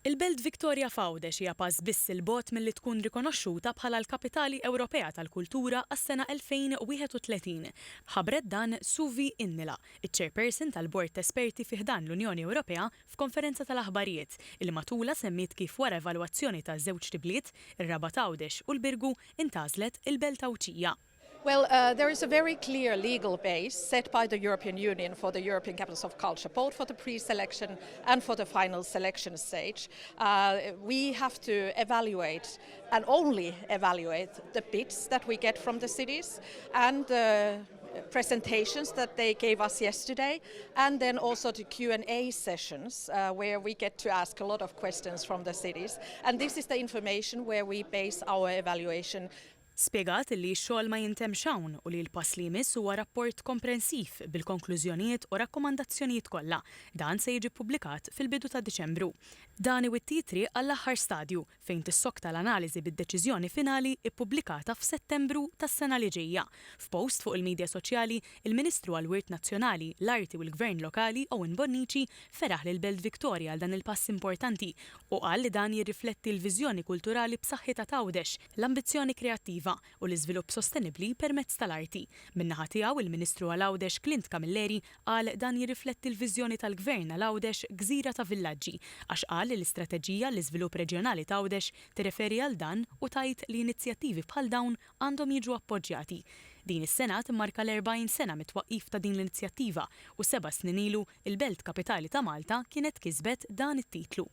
Il-Belt Victoria Fawdex hija pass biss il-bogħod milli tkun rikonoxxuta bħala l-Kapitali Ewropea tal-Kultura għas-sena 2031. Ħabbret dan Suvi Innila, iċ-Chairperson tal-Bord ta' Esperti fih dan l-Unjoni Ewropea f'konferenza tal-aħbarijiet li matula semmiet kif wara evalwazzjoni ta' żewġ tibliet, ir-Raba' Fawdex u l-Birgu intażlet il-Belt Tawċija. Well, there is a very clear legal base set by the European Union for the European Capitals of Culture, both for the pre-selection and for the final selection stage. We have to evaluate and only evaluate the bids that we get from the cities and presentations that they gave us yesterday, and then also the Q&A sessions where we get to ask a lot of questions from the cities. And this is the information where we base our evaluation. Spjegat li x-xogħol ma jintemx hawn u li l-pass li jmiss huwa rapport komprensiv bil-konklużjonijiet u rakkomandazzjonijiet kollha. Dan se jiġi ppubblikat fil-bidu ta' Diċembru. Dan iwitti triq għall-aħħar stadju fejn tissokta l-analiżi bid-deċiżjoni finali ppubblikata f'Settembru tas-sena li ġejja. F'post fuq il-midja soċjali, il-Ministru għall-Wirt Nazzjonali, l-Arti u l-Gvern Lokali Owen Bonnici feraħ lill-Belt Victoria għal dan il-pass importanti u qal li dan jirrifletti l-viżjoni kulturali b'saħħitha Fawdex, l-ambizzjoni kreattiva u l-iżvilupp sostenibbli permezz tal-arti. Min-naħa tiegħu il-Ministru għal Fawdex Clint Camilleri qal dan jirrifletti l-viżjoni tal-Gvern għal Fawdex gżira ta' villaġġi għax qal li l-istrateġija l-iżvilupp reġjonali ta' Fawdex tirreferi għal dan u tgħid li inizjattivi bħal dawn għandhom jiġu appoġġjati. Din is-sena timmarka l-40 sena mit-twaqqif ta' din l-inizjattiva u 7 snin ilu il-Belt Kapitali ta' Malta kienet kisbet dan it-titlu.